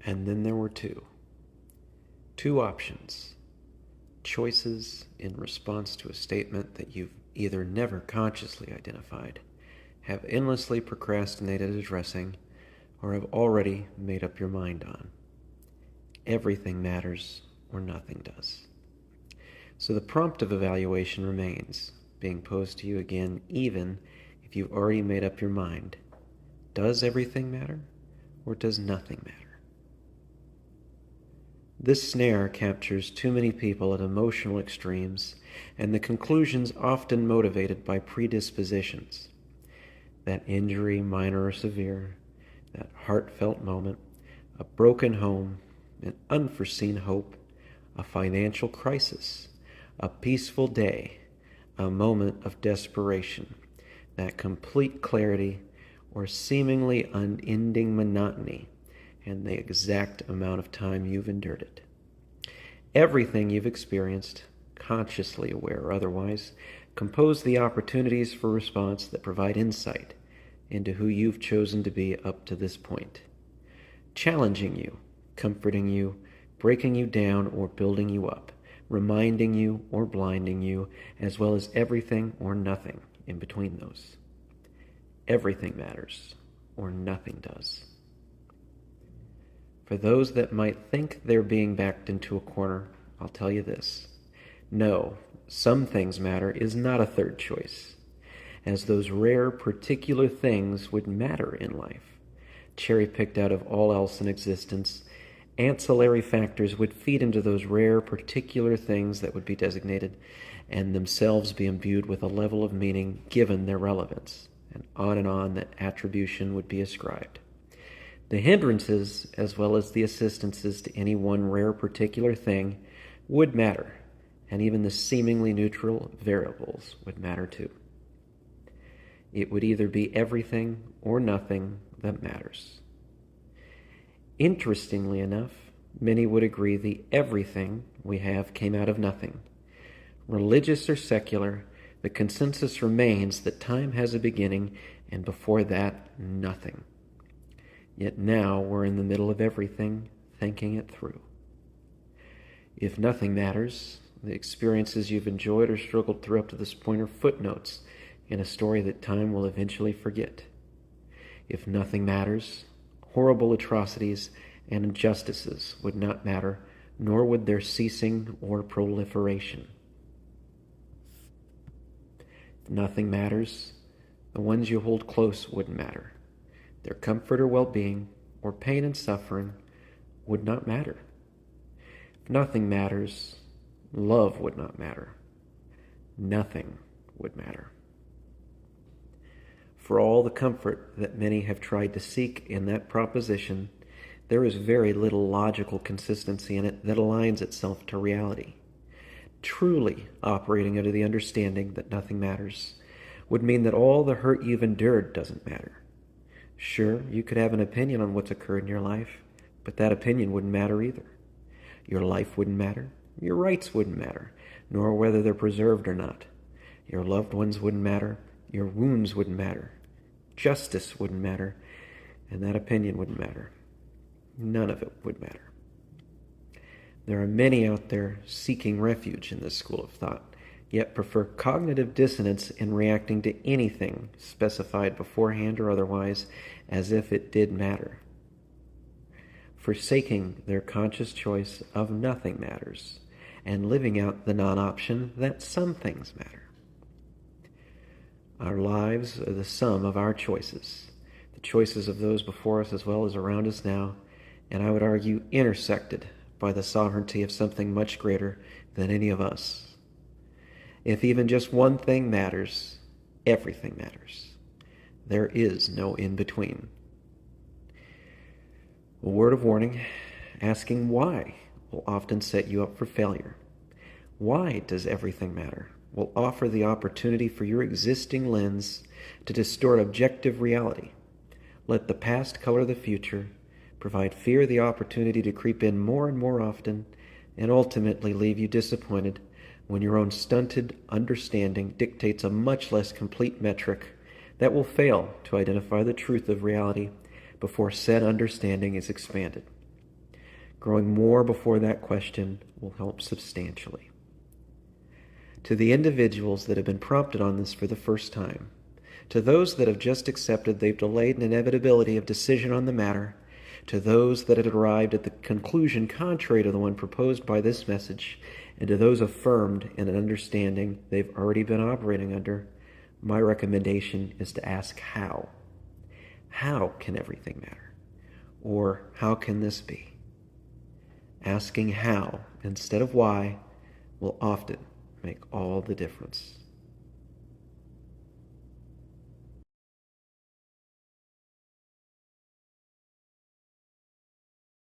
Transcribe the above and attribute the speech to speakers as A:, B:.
A: And then there were two. Two options. Choices in response to a statement that you've either never consciously identified, have endlessly procrastinated addressing, or have already made up your mind on. Everything matters or nothing does. So the prompt of evaluation remains, being posed to you again even if you've already made up your mind. Does everything matter or does nothing matter? This snare captures too many people at emotional extremes, and the conclusions often motivated by predispositions. That injury, minor or severe, that heartfelt moment, a broken home, an unforeseen hope, a financial crisis, a peaceful day, a moment of desperation, that complete clarity or seemingly unending monotony, and the exact amount of time you've endured it. Everything you've experienced, consciously aware or otherwise, compose the opportunities for response that provide insight into who you've chosen to be up to this point, challenging you, comforting you, breaking you down or building you up, reminding you or blinding you, as well as everything or nothing in between those. Everything matters or nothing does. For those that might think they're being backed into a corner, I'll tell you this. No, some things matter is not a third choice, as those rare particular things would matter in life. Cherry-picked out of all else in existence, ancillary factors would feed into those rare particular things that would be designated and themselves be imbued with a level of meaning given their relevance, and on that attribution would be ascribed. The hindrances, as well as the assistances to any one rare particular thing, would matter, and even the seemingly neutral variables would matter too. It would either be everything or nothing that matters. Interestingly enough, many would agree the everything we have came out of nothing. Religious or secular, the consensus remains that time has a beginning, and before that, nothing. Yet now we're in the middle of everything, thinking it through. If nothing matters, the experiences you've enjoyed or struggled through up to this point are footnotes in a story that time will eventually forget. If nothing matters, horrible atrocities and injustices would not matter, nor would their ceasing or proliferation. If nothing matters, the ones you hold close wouldn't matter. Their comfort or well-being, or pain and suffering, would not matter. If nothing matters, love would not matter. Nothing would matter. For all the comfort that many have tried to seek in that proposition, there is very little logical consistency in it that aligns itself to reality. Truly operating under the understanding that nothing matters would mean that all the hurt you've endured doesn't matter. Sure, you could have an opinion on what's occurred in your life, but that opinion wouldn't matter either. Your life wouldn't matter, your rights wouldn't matter, nor whether they're preserved or not. Your loved ones wouldn't matter, your wounds wouldn't matter, justice wouldn't matter, and that opinion wouldn't matter. None of it would matter. There are many out there seeking refuge in this school of thought, yet prefer cognitive dissonance in reacting to anything specified beforehand or otherwise as if it did matter, forsaking their conscious choice of nothing matters and living out the non-option that some things matter. Our lives are the sum of our choices, the choices of those before us as well as around us now, and I would argue intersected by the sovereignty of something much greater than any of us. If even just one thing matters, everything matters. There is no in-between. A word of warning, asking why will often set you up for failure. Why does everything matter? Will offer the opportunity for your existing lens to distort objective reality. Let the past color the future, provide fear the opportunity to creep in more and more often, and ultimately leave you disappointed when your own stunted understanding dictates a much less complete metric that will fail to identify the truth of reality before said understanding is expanded. Growing more before that question will help substantially. To the individuals that have been prompted on this for the first time, to those that have just accepted they've delayed an inevitability of decision on the matter, to those that had arrived at the conclusion contrary to the one proposed by this message, and to those affirmed in an understanding they've already been operating under, my recommendation is to ask how. How can everything matter? Or how can this be? Asking how instead of why will often make all the difference.